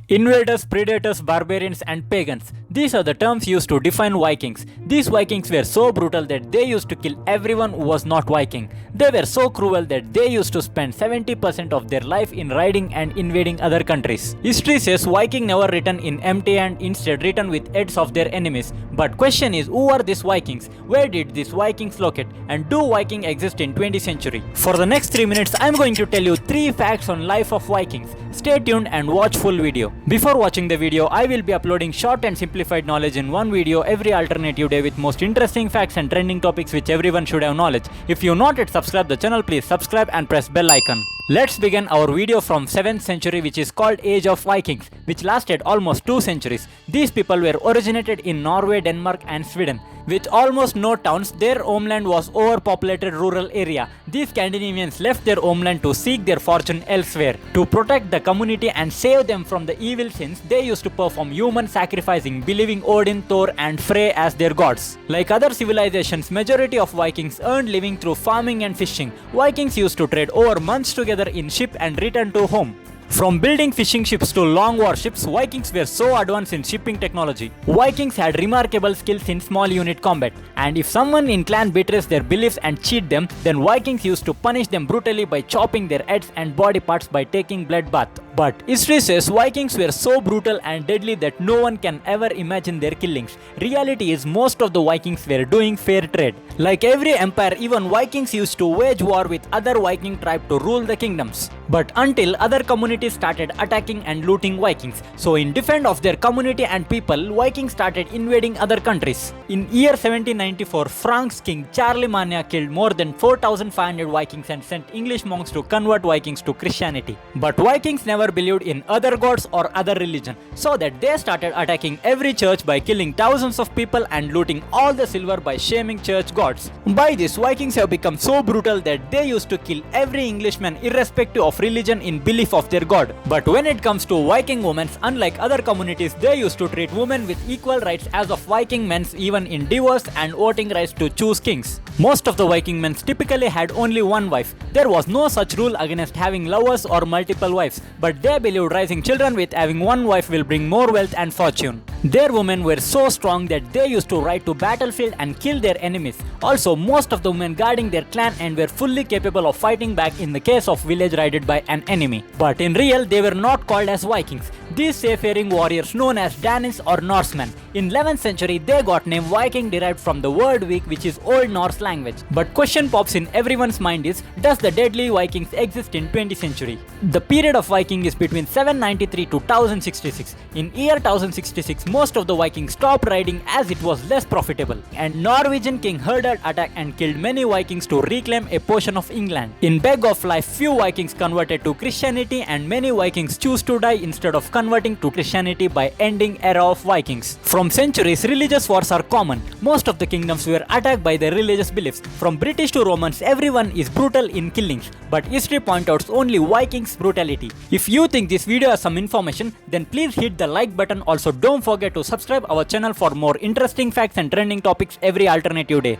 Invaders, predators, barbarians, and pagans. These are the terms used to define Vikings. These Vikings were so brutal that they used to kill everyone who was not Viking. They were so cruel that they used to spend 70% of their life in raiding and invading other countries. History says Viking never written in empty and instead written with heads of their enemies. But question is, who are these Vikings? Where did these Vikings locate? And do Vikings exist in 20th century? For the next 3 minutes, I am going to tell you 3 facts on life of Vikings. Stay tuned and watch full video. Before watching the video, I will be uploading short and simplified knowledge in one video every alternative day with most interesting facts and trending topics which everyone should have knowledge. If you not yet subscribe the channel, please subscribe and press bell icon. Let's begin our video from 7th century, which is called Age of Vikings, which lasted almost 2 centuries. These people were originated in Norway, Denmark and Sweden. With almost no towns, their homeland was overpopulated rural area. These Scandinavians left their homeland to seek their fortune elsewhere. To protect the community and save them from the evil sins, they used to perform human sacrificing, believing Odin, Thor and Frey as their gods. Like other civilizations, majority of Vikings earned living through farming and fishing. Vikings used to trade over months together in ship and return to home. From building fishing ships to long warships, Vikings were so advanced in shipping technology. Vikings had remarkable skills in small unit combat, and if someone in clan betrays their beliefs and cheat them, then Vikings used to punish them brutally by chopping their heads and body parts by taking blood bath. But history says Vikings were so brutal and deadly that no one can ever imagine their killings. Reality is most of the Vikings were doing fair trade. Like every empire, even Vikings used to wage war with other Viking tribes to rule the kingdoms. But until other communities started attacking and looting Vikings. So in defense of their community and people, Vikings started invading other countries. In year 1794, Franks king Charlemagne killed more than 4,500 Vikings and sent English monks to convert Vikings to Christianity. But Vikings never believed in other gods or other religion, so that they started attacking every church by killing thousands of people and looting all the silver by shaming church gods. By this, Vikings have become so brutal that they used to kill every Englishman irrespective of religion in belief of their god. But when it comes to Viking women, unlike other communities, they used to treat women with equal rights as of Viking men, even in divorce and voting rights to choose kings. Most of the Viking men typically had only one wife. There was no such rule against having lovers or multiple wives, but they believed raising children with having one wife will bring more wealth and fortune. Their women were so strong that they used to ride to battlefield and kill their enemies. Also, most of the women guarding their clan and were fully capable of fighting back in the case of village raided by an enemy. But in real, they were not called as Vikings. These seafaring warriors known as Danes or Norsemen. In 11th century, they got name Viking derived from the word Vik, which is Old Norse language. But question pops in everyone's mind is, does the deadly Vikings exist in 20th century? The period of Viking is between 793 to 1066. In year 1066, most of the Vikings stopped raiding as it was less profitable. And Norwegian king Herdard attacked and killed many Vikings to reclaim a portion of England. In beg of life, few Vikings converted to Christianity and many Vikings choose to die instead of converting to Christianity by ending era of Vikings. From centuries, religious wars are common. Most of the kingdoms were attacked by their religious beliefs. From British to Romans, everyone is brutal in killings. But history points out only Vikings' brutality. If you think this video has some information, then please hit the like button. Also, don't forget to subscribe our channel for more interesting facts and trending topics every alternative day.